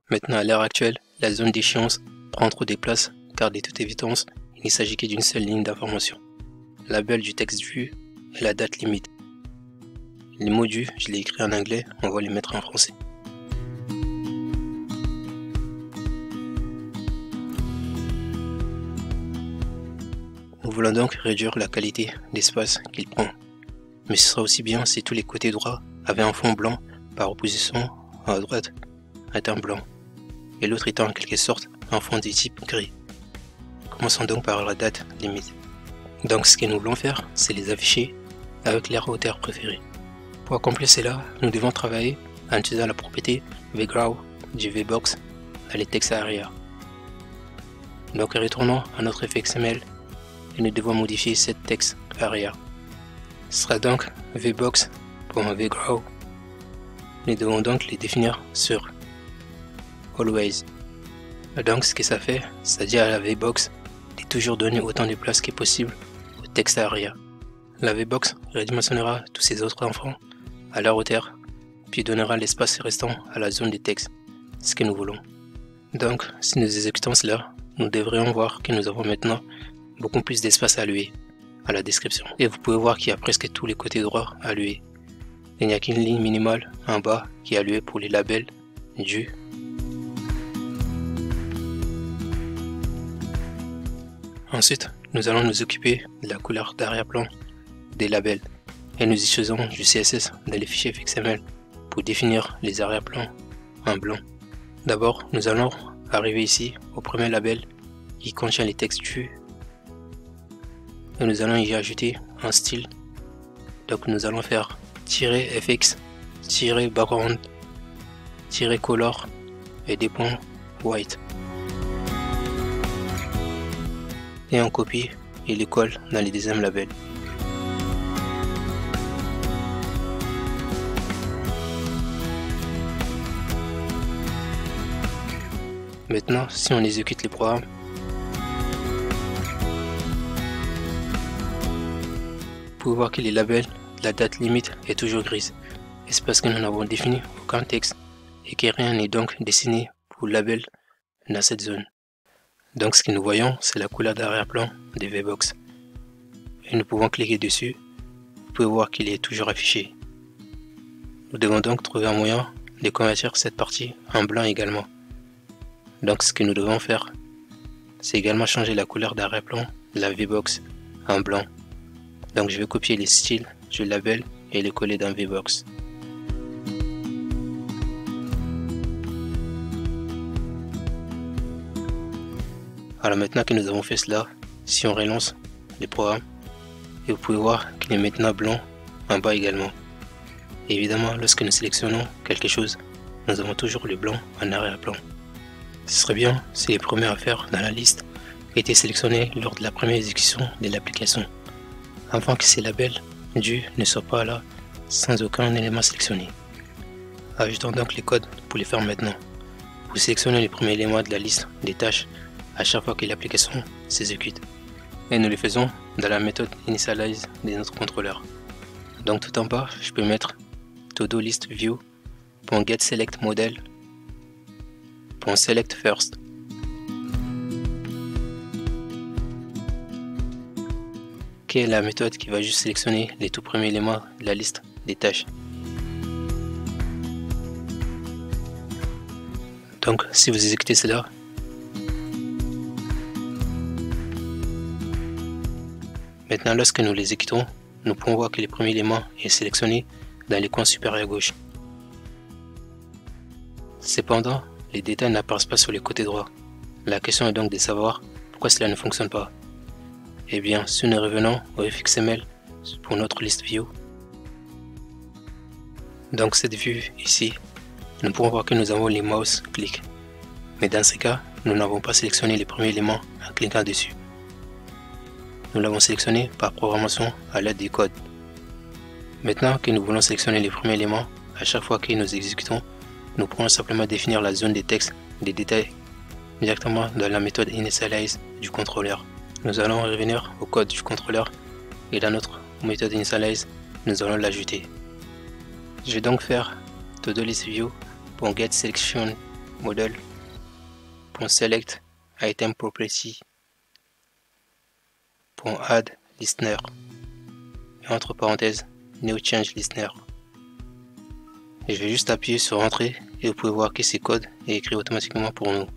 Maintenant, à l'heure actuelle, la zone d'échéance prend trop de place car de toute évidence, il ne s'agit que d'une seule ligne d'information. Label du texte vue et la date limite. Les mots du, je l'ai écrit en anglais, on va les mettre en français. Nous voulons donc réduire la qualité d'espace qu'il prend. Mais ce sera aussi bien si tous les côtés droits avaient un fond blanc par opposition à droite est un blanc et l'autre étant en quelque sorte un fond de type gris. Commençons donc par la date limite. Donc ce que nous voulons faire, c'est les afficher avec leur hauteur préférée. Pour accomplir cela, nous devons travailler en utilisant la propriété VGraw du VBox dans les textes arrière. Donc retournons à notre effet XML et nous devons modifier cette texte arrière. Ce sera donc VBox.VGraw. Nous devons donc les définir sur Always. Donc ce que ça fait, c'est-à-dire à la VBox de toujours donner autant de place que possible au texte arrière. La VBox redimensionnera tous ces autres enfants à leur hauteur, puis donnera l'espace restant à la zone de texte, ce que nous voulons. Donc si nous exécutons cela, nous devrions voir que nous avons maintenant beaucoup plus d'espace alloué à la description. Et vous pouvez voir qu'il y a presque tous les côtés droits alloués. Il n'y a qu'une ligne minimale en bas qui est allouée pour les labels du. Ensuite, nous allons nous occuper de la couleur d'arrière-plan des labels et nous utilisons du CSS dans les fichiers XML pour définir les arrière-plans en blanc. D'abord, nous allons arriver ici au premier label qui contient les textes du et nous allons y ajouter un style. Donc nous allons faire -fx, -background, -color et des points white. Et on copie et les colle dans les deuxièmes labels. Maintenant, si on exécute les programmes, vous pouvez voir que les labels, la date limite est toujours grise. Et c'est parce que nous n'avons défini aucun texte et que rien n'est donc dessiné pour le label dans cette zone. Donc ce que nous voyons, c'est la couleur d'arrière-plan des VBox. Et nous pouvons cliquer dessus. Vous pouvez voir qu'il est toujours affiché. Nous devons donc trouver un moyen de convertir cette partie en blanc également. Donc ce que nous devons faire, c'est également changer la couleur d'arrière-plan de la VBox en blanc. Donc je vais copier les styles du label et les coller dans VBox. Alors maintenant que nous avons fait cela, si on relance les programmes, et vous pouvez voir qu'il est maintenant blanc en bas également. Et évidemment, lorsque nous sélectionnons quelque chose, nous avons toujours le blanc en arrière-plan. Ce serait bien si les premières affaires dans la liste étaient sélectionnées lors de la première exécution de l'application, avant que ces labels du ne soient pas là sans aucun élément sélectionné. Ajoutons donc les codes pour les faire maintenant. Vous sélectionnez les premiers éléments de la liste des tâches à chaque fois que l'application s'exécute. Et nous le faisons dans la méthode initialize de notre contrôleur. Donc tout en bas, je peux mettre todo list view.getSelectModel.select first. Qui est la méthode qui va juste sélectionner les tout premiers éléments de la liste des tâches. Donc si vous exécutez cela, maintenant lorsque nous l'exécutons, nous pouvons voir que le premier élément est sélectionné dans les coins supérieurs gauche. Cependant, les détails n'apparaissent pas sur les côtés droits. La question est donc de savoir pourquoi cela ne fonctionne pas. Eh bien, si nous revenons au FXML pour notre liste view, donc cette vue ici, nous pouvons voir que nous avons les mouse clics. Mais dans ce cas, nous n'avons pas sélectionné les premiers éléments en cliquant dessus. Nous l'avons sélectionné par programmation à l'aide des codes. Maintenant que nous voulons sélectionner les premiers éléments, à chaque fois que nous exécutons, nous pourrons simplement définir la zone des textes, des détails, directement dans la méthode initialize du contrôleur. Nous allons revenir au code du contrôleur et dans notre méthode initialize, nous allons l'ajouter. Je vais donc faire todo list view.getSelection model, .select item property, .add listener, et entre parenthèses new change listener. Et je vais juste appuyer sur entrée et vous pouvez voir que ce code est écrit automatiquement pour nous.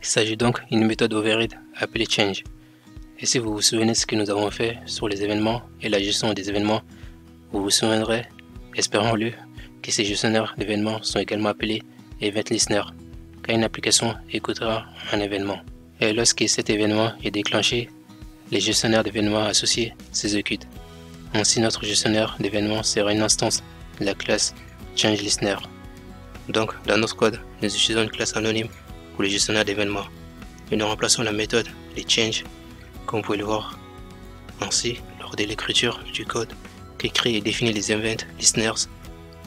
Il s'agit donc d'une méthode override appelée change. Et si vous vous souvenez de ce que nous avons fait sur les événements et la gestion des événements, vous vous souviendrez, espérons-le, que ces gestionnaires d'événements sont également appelés event listener, car une application écoutera un événement. Et lorsque cet événement est déclenché, les gestionnaires d'événements associés s'exécutent. Ainsi, notre gestionnaire d'événements sera une instance de la classe changeListener. Donc, dans notre code, nous utilisons une classe anonyme pour les gestionnaires d'événements et nous remplaçons la méthode les change, comme vous pouvez le voir. Ainsi, lors de l'écriture du code qui crée et définit les event listeners,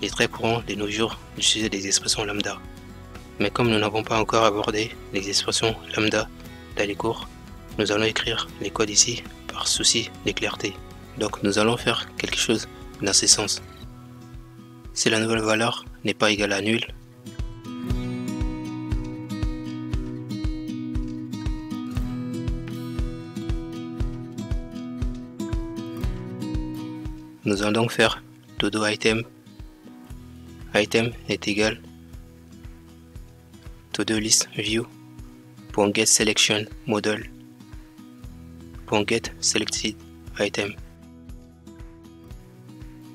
il est très courant de nos jours d'utiliser des expressions lambda. Mais comme nous n'avons pas encore abordé les expressions lambda dans les cours, nous allons écrire les codes ici par souci de clarté. Donc nous allons faire quelque chose dans ce sens. Si la nouvelle valeur n'est pas égale à nul, nous allons donc faire todo item. Item est égal todo list view .get selection model .get selected item.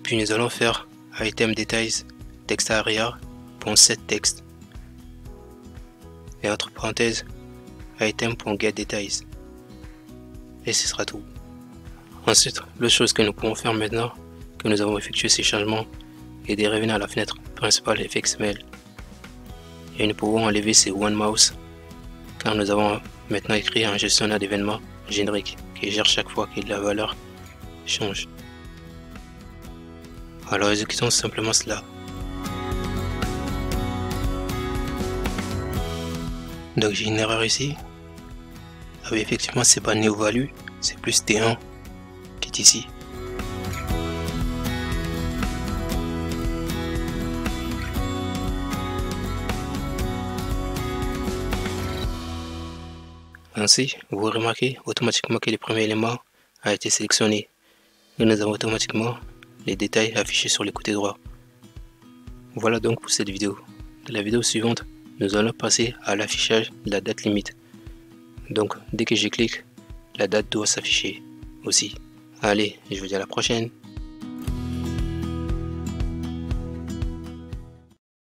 Puis nous allons faire item details text area .setText et entre parenthèses item.getDetails. Et ce sera tout. Ensuite, l'autre chose que nous pouvons faire maintenant que nous avons effectué ces changements est de revenir à la fenêtre principale FXML. Et nous pouvons enlever ces OneMouse car nous avons maintenant écrit un gestionnaire d'événements générique qui gère chaque fois que la valeur change. Alors exécutons simplement cela. Donc j'ai une erreur ici. Ah oui, effectivement c'est pas NeoValue, c'est plus T1 qui est ici. Ainsi, vous remarquez automatiquement que le premier élément a été sélectionné. Et nous avons automatiquement les détails affichés sur le côté droit. Voilà donc pour cette vidéo. Dans la vidéo suivante, nous allons passer à l'affichage de la date limite. Donc dès que je clique, la date doit s'afficher aussi. Allez, je vous dis à la prochaine.